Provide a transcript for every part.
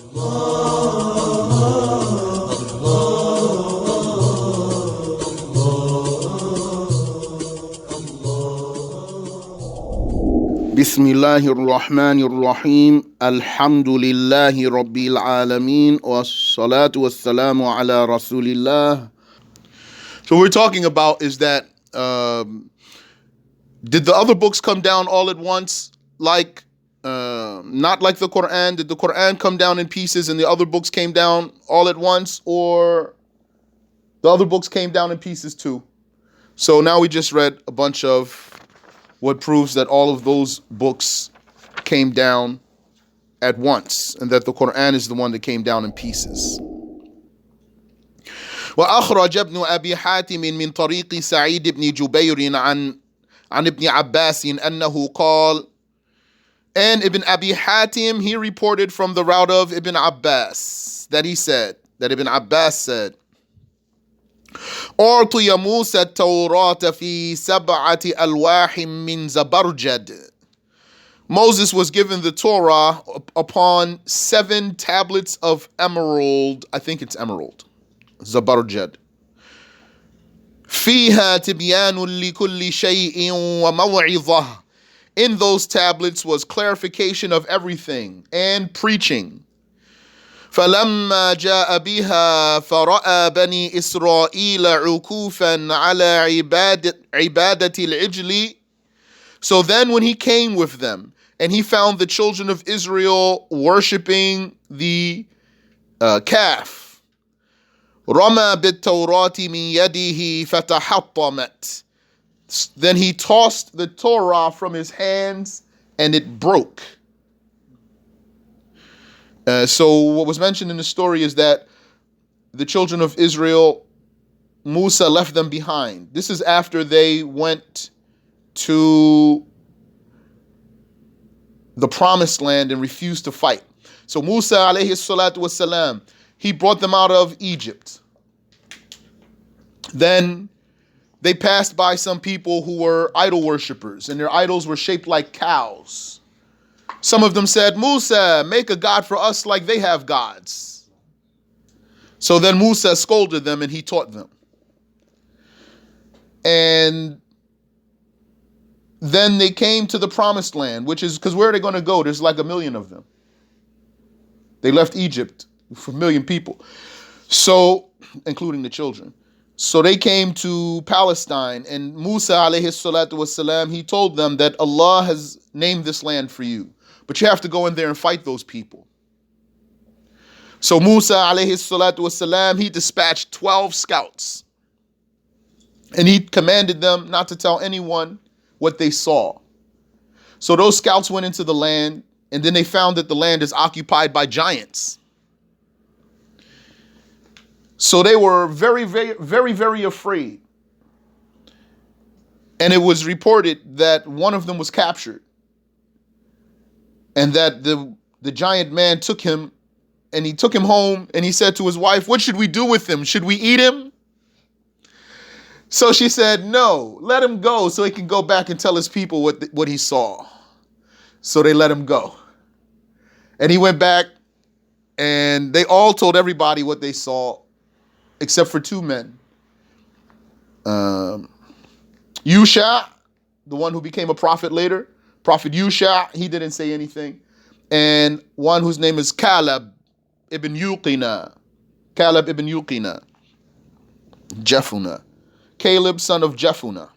Bismillahir Rahmanir Rahim. Alhamdulillahi Rabbil Alameen. Wassalatu wassalamu ala Rasulillah. So what we're talking about is that did the other books come down all at once? Like, not like the Qur'an? Did the Qur'an come down in pieces and the other books came down all at once? Or the other books came down in pieces too? So now we just read a bunch of what proves that all of those books came down at once and that the Qur'an is the one that came down in pieces. وأخرج ابن أبي حاتم من طريق سعيد بن جبير عن ابن عباس أنه قال, and Ibn Abi Hatim, he reported from the route of Ibn Abbas that he said, that Ibn Abbas said, أعطي موسى التوراة في 7 ألواح من زبرجد. Moses was given the Torah upon 7 tablets of emerald. I think it's emerald. زبرجد. فيها تبيان لكل شيء وموعظة. In those tablets was clarification of everything and preaching. فلما جاء بها فرأى بني إسرائيل عكوفا على عبادة العجل. So then when he came with them and he found the children of Israel worshiping the calf, رمى بالتوراة من يده فتحطمت. Then he tossed the Torah from his hands and it broke. So what was mentioned in the story is that the children of Israel, Musa left them behind. This is after they went to the promised land and refused to fight. So Musa alayhi salatu wasalam, he brought them out of Egypt. Then they passed by some people who were idol worshippers, and their idols were shaped like cows. Some of them said, Musa, make a god for us like they have gods. So then Musa scolded them and he taught them. And then they came to the promised land, which is, because where are they going to go? There's like 1 million of them. They left Egypt for 1 million people. So, including the children. So they came to Palestine, and Musa alayhi salatu wasalam, he told them that Allah has named this land for you. But you have to go in there and fight those people. So Musa alayhi salatu wasalam, he dispatched 12 scouts. And he commanded them not to tell anyone what they saw. So those scouts went into the land, and then they found that the land is occupied by giants. So they were very, very, very, very afraid. And it was reported that one of them was captured. And that the giant man took him, and he took him home, and he said to his wife, what should we do with him? Should we eat him? So she said, no, let him go so he can go back and tell his people what he saw. So they let him go. And he went back, and they all told everybody what they saw, except for 2 men. Yusha, the one who became a prophet later, Prophet Yusha, he didn't say anything. And one whose name is Caleb ibn Yuqina. Caleb ibn Yuqina. Jephunneh. Caleb, son of Jephunneh.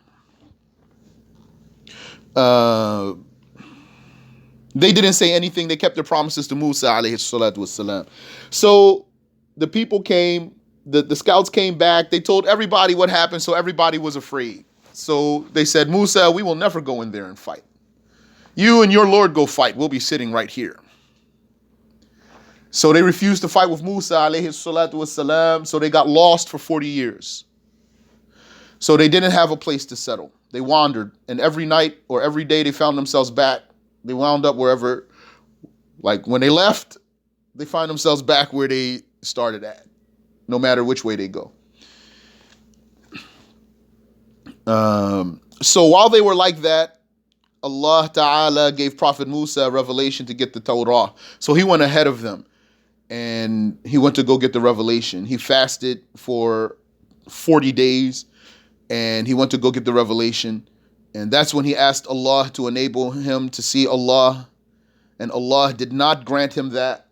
They didn't say anything. They kept their promises to Musa alayhi salatu wasalam. So the people came, the scouts came back. They told everybody what happened, so everybody was afraid. So they said, Musa, we will never go in there and fight. You and your Lord go fight. We'll be sitting right here. So they refused to fight with Musa alayhi salatu wasalam. So they got lost for 40 years. So they didn't have a place to settle. They wandered. And every night or every day they found themselves back. They wound up wherever, like when they left, they find themselves back where they started at, no matter which way they go. So while they were like that, Allah Ta'ala gave Prophet Musa a revelation to get the Torah. So he went ahead of them. and he went to go get the revelation. He fasted for 40 days, and he went to go get the revelation. And that's when he asked Allah to enable him to see Allah, and Allah did not grant him that.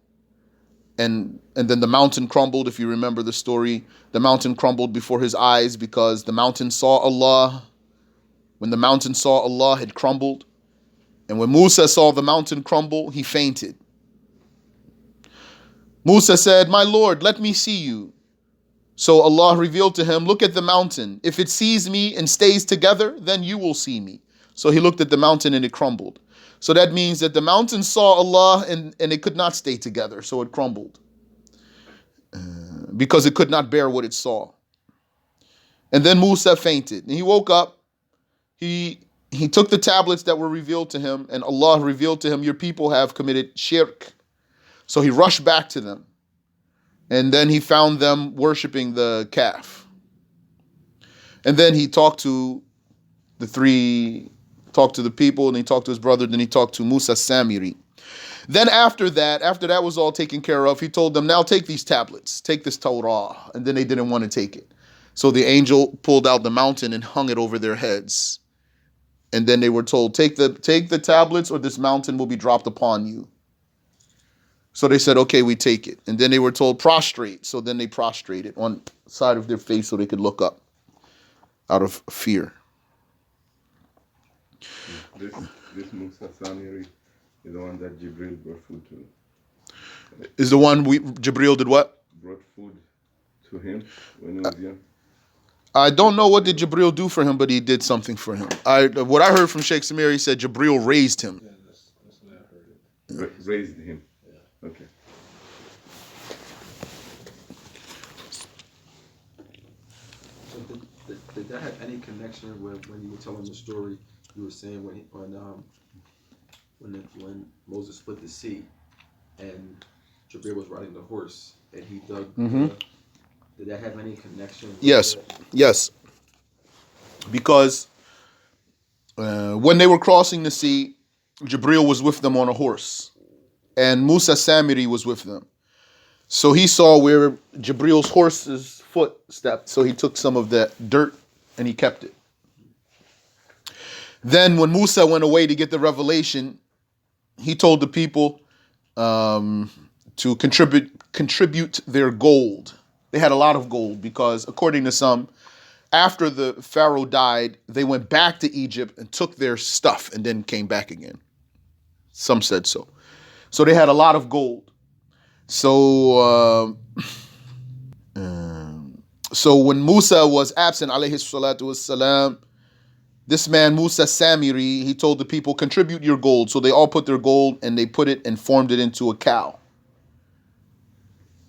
And then the mountain crumbled. If you remember the story, the mountain crumbled before his eyes because the mountain saw Allah. When the mountain saw Allah, it crumbled. And when Musa saw the mountain crumble, he fainted. Musa said, "My Lord, let me see you." So Allah revealed to him, "Look at the mountain. If it sees me and stays together, then you will see me." So he looked at the mountain and it crumbled. So that means that the mountain saw Allah and it could not stay together. So it crumbled because it could not bear what it saw. And then Musa fainted. And he woke up. He took the tablets that were revealed to him, and Allah revealed to him, "Your people have committed shirk." So he rushed back to them. And then he found them worshiping the calf. And then he talked to the people, and he talked to his brother, then he talked to Musa Samiri. Then after that was all taken care of, he told them, "Now take these tablets, take this Torah." And then they didn't want to take it. So the angel pulled out the mountain and hung it over their heads. And then they were told, take the tablets or this mountain will be dropped upon you. So they said, "Okay, we take it." And then they were told, "Prostrate." So then they prostrated on the side of their face so they could look up out of fear. This Musa Samiri is the one that Jibril brought food to. Is the one Jibril did what? Brought food to him when he was young. I don't know what did Jibril do for him, but he did something for him. What I heard from Sheikh Samir, he said Jibril raised him. Yeah, that's what I heard. Raised him. Yeah. Okay. So did that have any connection with when you were telling the story? You were saying when Moses split the sea, and Jibril was riding the horse, and he dug. Did that have any connection? Yes, yes. Because when they were crossing the sea, Jibril was with them on a horse, and Musa Samiri was with them. So he saw where Jibril's horse's foot stepped, so he took some of that dirt and he kept it. Then when Musa went away to get the revelation, he told the people to contribute their gold. They had a lot of gold because, according to some, after the Pharaoh died, they went back to Egypt and took their stuff and then came back again. Some said so. So they had a lot of gold. So when Musa was absent, alayhi salatu wassalam, this man, Musa Samiri, he told the people, "Contribute your gold." So they all put their gold and they put it and formed it into a cow.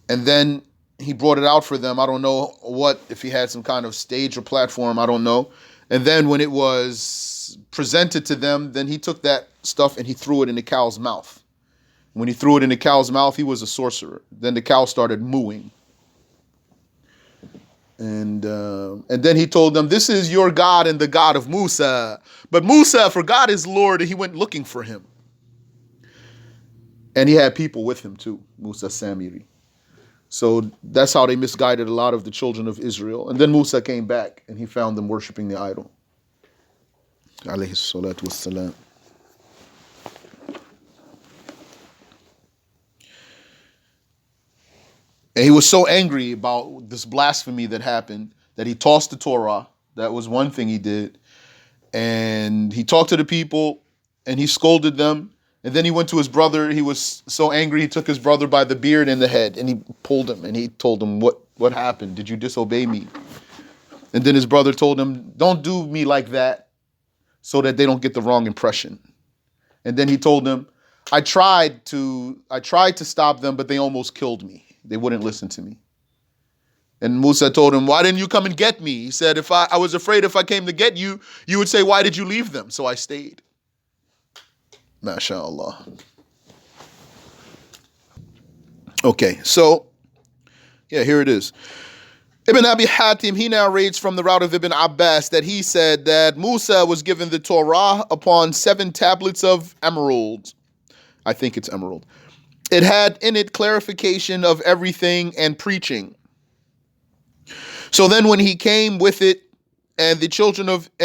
And then he brought it out for them. I don't know if he had some kind of stage or platform, I don't know. And then when it was presented to them, then he took that stuff and he threw it in the cow's mouth. When he threw it in the cow's mouth, he was a sorcerer. Then the cow started mooing. And then he told them, "This is your God and the God of Musa." But Musa forgot his Lord and he went looking for him. And he had people with him too, Musa Samiri. So that's how they misguided a lot of the children of Israel. And then Musa came back and he found them worshiping the idol. Alayhi salatu wassalam. And he was so angry about this blasphemy that happened that he tossed the Torah. That was one thing he did. And he talked to the people and he scolded them. And then he went to his brother. He was so angry, he took his brother by the beard and the head and he pulled him and he told him, what happened? Did you disobey me? And then his brother told him, "Don't do me like that so that they don't get the wrong impression." And then he told them, I tried to stop them, but they almost killed me. They wouldn't listen to me. And Musa told him, "Why didn't you come and get me?" He said, I was afraid if I came to get you, you would say, "Why did you leave them?" So I stayed. MashaAllah. Okay, so, here it is. Ibn Abi Hatim, he narrates from the route of Ibn Abbas that he said that Musa was given the Torah upon 7 tablets of emerald. I think it's emerald. It had in it clarification of everything and preaching. So then when he came with it, and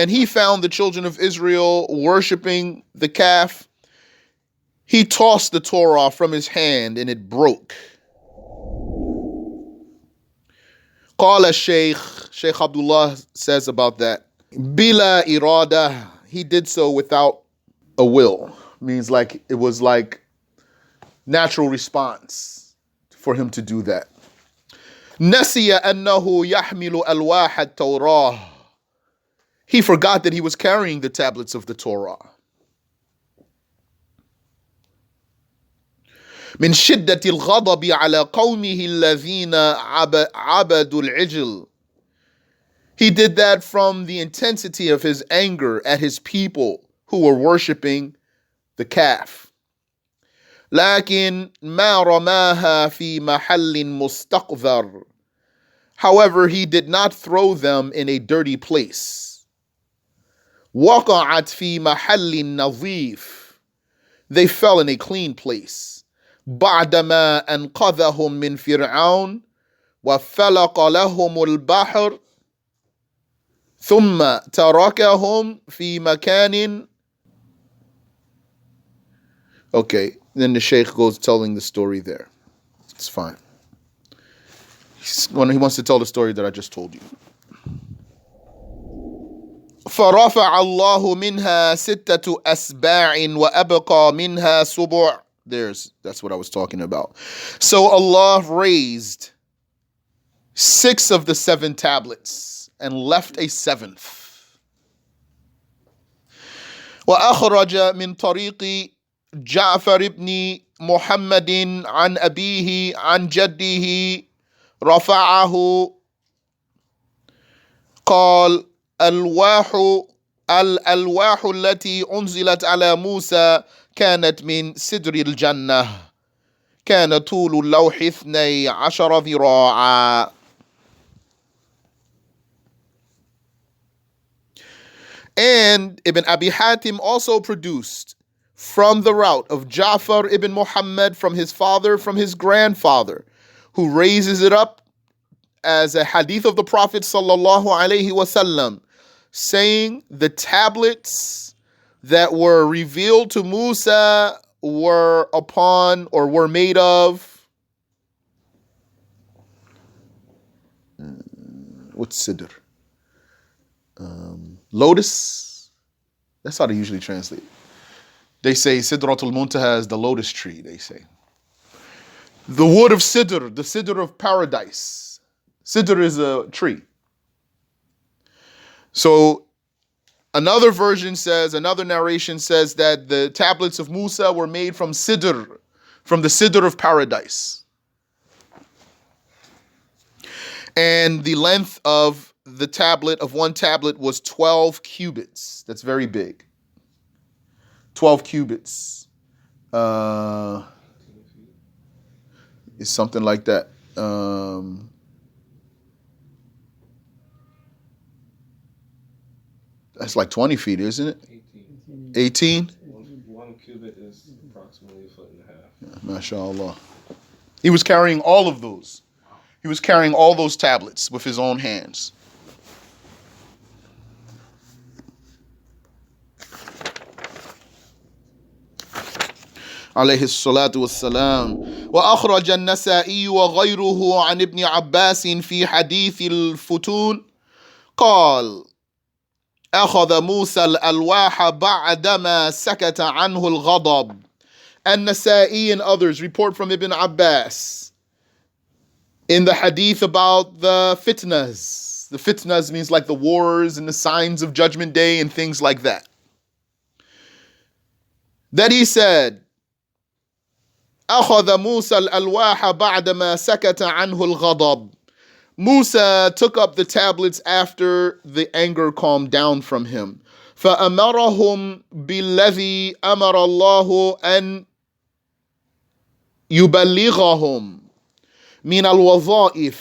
he found the children of Israel worshiping the calf, he tossed the Torah from his hand and it broke. Qala Sheikh Abdullah says about that, Bila irada, he did so without a will. Means like it was like natural response for him to do that. Nasiya annahu yahmilu alwah at-Torah. He forgot that he was carrying the tablets of the Torah. من شدة الغضب على قومه الذين عبدوا العجل. He did that from the intensity of his anger at his people who were worshiping the calf. لكن ما رماها في محل مستقذر. However, he did not throw them in a dirty place. وقعت في محل نظيف. They fell in a clean place. بعدما أنقذهم من فرعون وفلق لهم البحر ثم تركهم في مكان. Okay, then the Sheikh goes telling the story there. It's fine. He wants to tell the story that I just told you. فرفع الله منها ستة أسباع وأبقى منها سبع. That's what I was talking about. So Allah raised 6 of the 7 tablets and left a 7th. وأخرج من طريق جعفر بن محمد عن أبيه عن جده رفعه قال الألواح التي أنزلت على موسى كانت من سدر الجنة كان طول اللوح 12 ذراعا. And Ibn Abi Hatim also produced from the route of Ja'far ibn Muhammad from his father, from his grandfather, who raises it up as a hadith of the Prophet sallallahu alaihi wasallam, saying the tablets that were revealed to Musa were upon or were made of what's sidr? Lotus. That's how they usually translate. They say Sidratul Muntaha is the lotus tree, they say. The wood of Sidr, the Sidr of paradise. Sidr is a tree. So another narration says that the tablets of Musa were made from Sidr, from the Sidr of paradise. And the length of the tablet, of one tablet, was 12 cubits. That's very big. 12 cubits. Is something like that. That's like 20 feet, isn't it? 18? One cubit is approximately a foot and a half. Yeah, mashallah. He was carrying all of those. He was carrying all those tablets with his own hands. عليه الصلاة والسلام. وأخرج النسائي وغيره عن ابن عباس في حديث الفتون قال أخذ موسى الألواح بعدما سكت عنه الغضب. And Nasa'i and others report from Ibn Abbas in the hadith about the fitnas. The fitnas means like the wars and the signs of Judgment Day and things like that. That he said, أخذ موسى الألواح بعدما سكت عنه الغضب. Musa took up the tablets after the anger calmed down from him. فأمرهم بالذي أمر الله أن يبلغهم من الوظائف.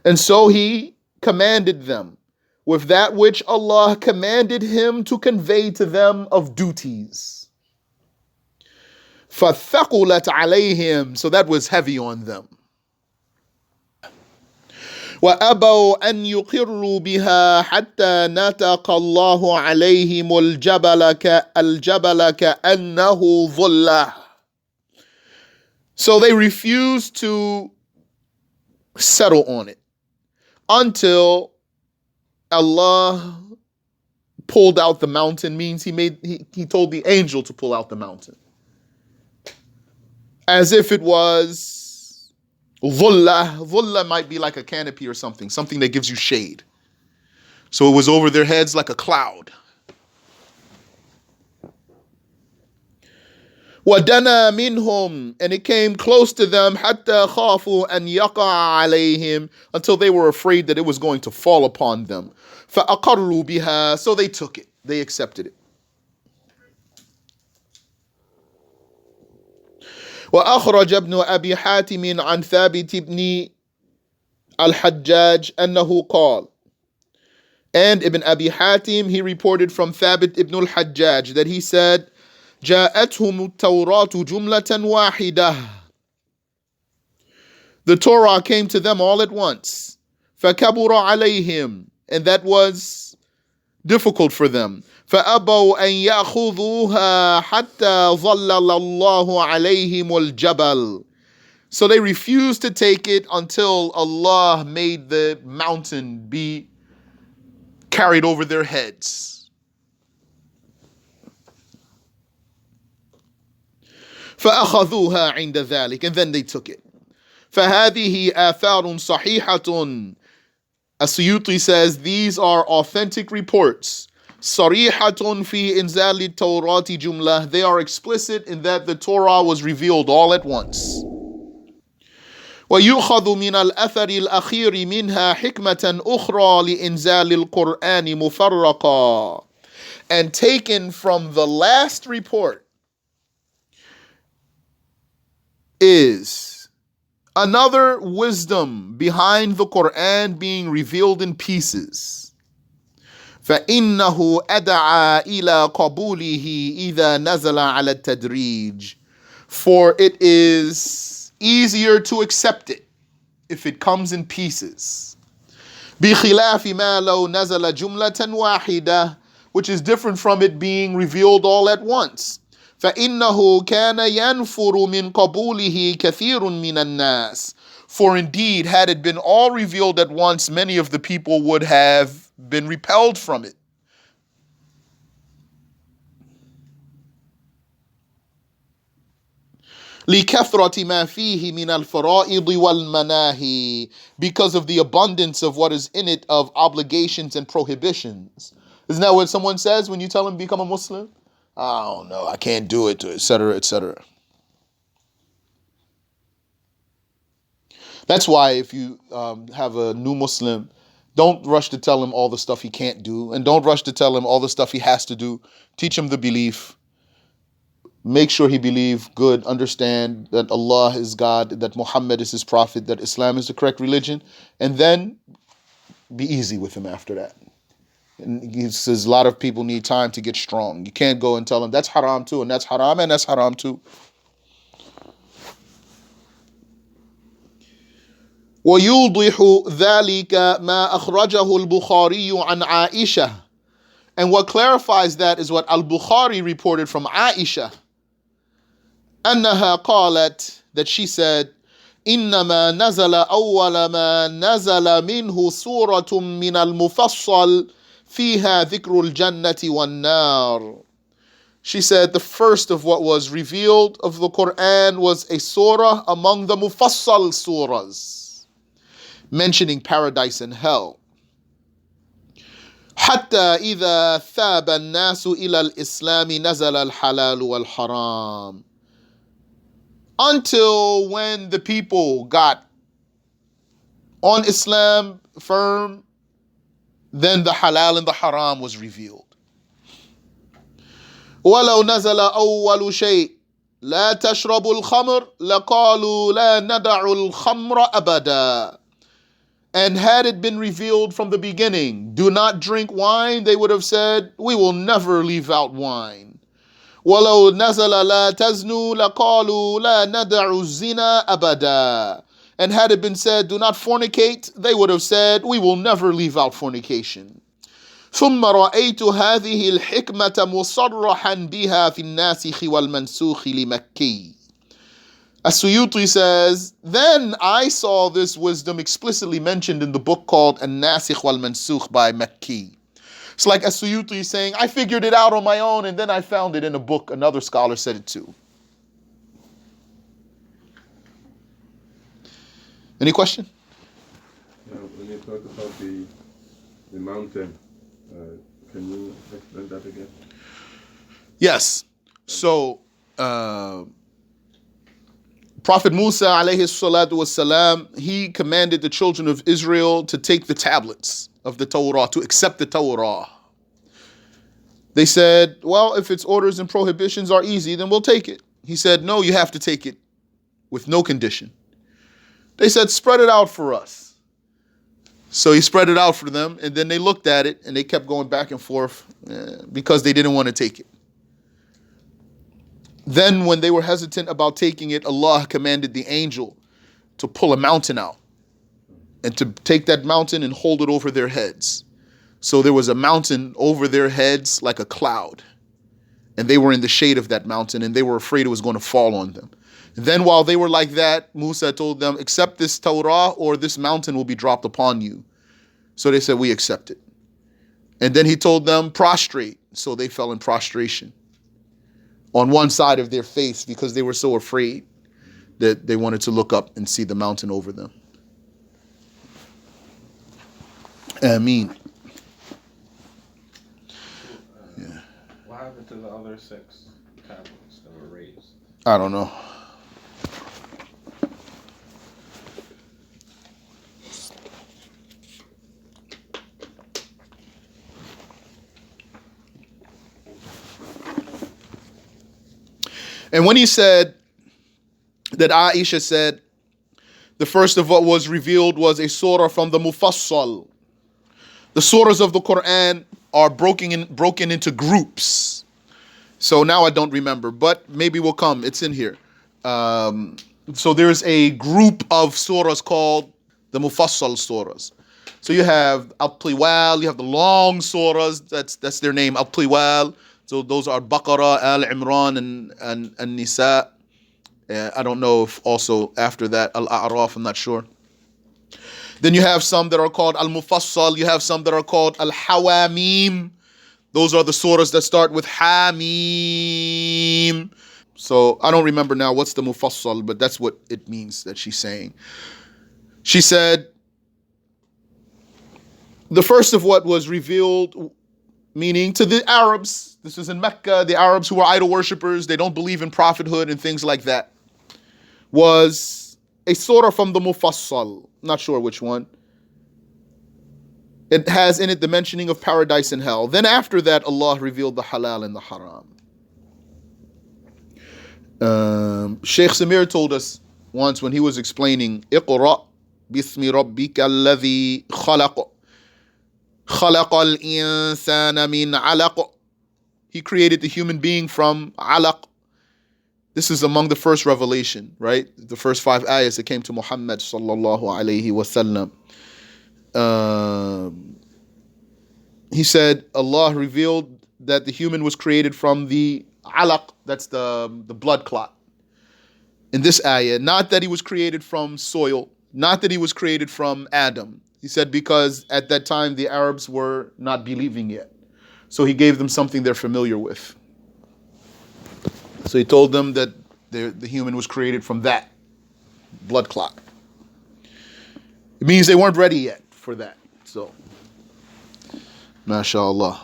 And so he commanded them with that which Allah commanded him to convey to them of duties. فَثَقُلَتْ عَلَيْهِمْ. So that was heavy on them. وَأَبَوْا أَنْ يُقِرُّوا بِهَا حَتَّى نَتَقَ اللَّهُ عَلَيْهِمُ الْجَبَلَ كَأَنَّهُ ظُلَّةٌ. So they refused to settle on it until Allah pulled out the mountain. Means he told the angel to pull out the mountain, as if it was dhulla. Dhulla might be like a canopy or something that gives you shade. So it was over their heads like a cloud. وَدَنَا مِنْهُمْ, and it came close to them, حَتَّى خَافُوا أَنْ يَقَعَ عَلَيْهِمْ, until they were afraid that it was going to fall upon them. فَأَقَرُّوا بِهَا, so they took it, they accepted it. وأخرج ابن أبي حاتم عن ثابت بن الحجاج أنه قال, and Ibn Abi Hatim, he reported from Thabit ibn al-Hajjaj that he said, جاءتهم التوراة جملة واحدة. The Torah came to them all at once. فكبر عليهم, and that was difficult for them. فأبوا أن يأخذوها حتى ظلل الله عليهم الجبل. So they refused to take it until Allah made the mountain be carried over their heads. فأخذوها عند ذلك, and then they took it. فهذه آثار صحيحة. As-Siyuti says these are authentic reports. صريحة في إنزال التوراة جملة. They are explicit in that the Torah was revealed all at once. ويؤخذ من الأثر الأخير منها حكمة أخرى لإنزال القرآن مفرقا. And taken from the last report is another wisdom behind the Qur'an being revealed in pieces. فَإِنَّهُ أَدْعَى إِلَى قَبُولِهِ إِذَا نَزَلَ عَلَى التَّدْرِيجِ. For it is easier to accept it if it comes in pieces. بِخِلَافِ مَا لَوْ نَزَلَ جُمْلَةً وَاحِدَةً, which is different from it being revealed all at once. فَإِنَّهُ كَانَ يَنْفُرُ مِنْ قَبُولِهِ كَثِيرٌ مِنَ النَّاسِ. For indeed, had it been all revealed at once, many of the people would have been repelled from it. لِكَثْرَةِ مَا فِيهِ مِنَ الْفَرَائِضِ وَالْمَنَاهِي. Because of the abundance of what is in it of obligations and prohibitions. Isn't that what someone says when you tell them become a Muslim? I don't know, I can't do it, etc., etc. That's why if you have a new Muslim, don't rush to tell him all the stuff he can't do, and don't rush to tell him all the stuff he has to do. Teach him the belief. Make sure he believe good, understand that Allah is God, that Muhammad is his prophet, that Islam is the correct religion, and then be easy with him after that. And he says a lot of people need time to get strong. You can't go and tell them that's haram too, and that's haram, and that's haram too. وَيُوضِحُ ذَلِكَ مَا أَخْرَجَهُ الْبُخَارِيُّ عَنْ عَائِشَةَ. And what clarifies that is what Al-Bukhari reported from Aisha. أنها قالت, that she said, إنما نزل أول ما نزل منه سورة من المفصل فيها ذكر الجنة والنار. She said the first of what was revealed of the Qur'an was a surah among the mufassal surahs, mentioning paradise and hell. حتى إذا ثاب الناس إلى الإسلام نزل الحلال والحرام. Until when the people got on Islam firm, then the halal and the haram was revealed. وَلَوْ نَزَلَ أَوَّلُ شَيْءٍ لَا تَشْرَبُوا الْخَمْرَ لَقَالُوا لَا نَدَعُ الْخَمْرَ أَبَدًا. And had it been revealed from the beginning, do not drink wine, they would have said, we will never leave out wine. وَلَوْ نَزَلَ لَا تَزْنُوا لَقَالُوا لَا نَدَعُ الزِّنَا أَبَدًا. And had it been said, do not fornicate, they would have said, we will never leave out fornication. ثُمَّ رَأَيْتُ هَذِهِ الْحِكْمَةَ مُصَرَّحًا بِهَا فِي النَّاسِخِ وَالْمَنْسُوخِ لِمَكِّي. As-Siyuti says, then I saw this wisdom explicitly mentioned in the book called An-Nasikh wal-Mansukh by Makki. It's like As-Siyuti saying, I figured it out on my own and then I found it in a book. Another scholar said it too. Any question? When you talk about the mountain, can you explain that again? Yes. So, Prophet Musa alayhi salatu wasalam, he commanded the children of Israel to take the tablets of the Torah, to accept the Torah. They said, well, if its orders and prohibitions are easy, then we'll take it. He said, no, you have to take it with no condition. They said, spread it out for us. So he spread it out for them, and then they looked at it, and they kept going back and forth because they didn't want to take it. Then when they were hesitant about taking it, Allah commanded the angel to pull a mountain out and to take that mountain and hold it over their heads. So there was a mountain over their heads like a cloud. And they were in the shade of that mountain and they were afraid it was going to fall on them. Then while they were like that, Musa told them, accept this Torah or this mountain will be dropped upon you. So they said, we accept it. And then he told them, prostrate. So they fell in prostration on one side of their face because they were so afraid that they wanted to look up and see the mountain over them. Ameen. Yeah. What happened to the other 6 tablets that were raised? I don't know. And when he said that Aisha said, the first of what was revealed was a surah from the Mufassal. The surahs of the Qur'an are broken into groups. So now I don't remember, but maybe will come. It's in here. So there's a group of surahs called the Mufassal surahs. So you have Al-Tiwal, you have the long surahs, that's their name, Al-Tiwal. So those are Baqarah, Al-Imran, and Nisa. I don't know if also after that, Al-A'raf, I'm not sure. Then you have some that are called Al-Mufassal. You have some that are called Al-Hawamim. Those are the surahs that start with Hamim. So I don't remember now what's the Mufassal, but that's what it means that she's saying. She said, the first of what was revealed, meaning to the Arabs, this is in Mecca, the Arabs who are idol worshippers, they don't believe in prophethood and things like that, was a surah from the Mufassal, not sure which one. It has in it the mentioning of paradise and hell. Then after that, Allah revealed the halal and the haram. Sheikh Samir told us once when he was explaining, Iqra bismi rabbika alladhi khalaq. خَلَقَ الْإِنسَانَ مِنْ عَلَقٍ. He created the human being from alaq. This is among the first revelation, right? The first 5 ayahs that came to Muhammad sallallahu alayhi wasallam. He said Allah revealed that the human was created from the alaq, that's the blood clot. In this ayah, not that he was created from soil, not that he was created from Adam. He said because at that time the Arabs were not believing yet. So he gave them something they're familiar with. So he told them that the human was created from that blood clot. It means they weren't ready yet for that. So, mashallah.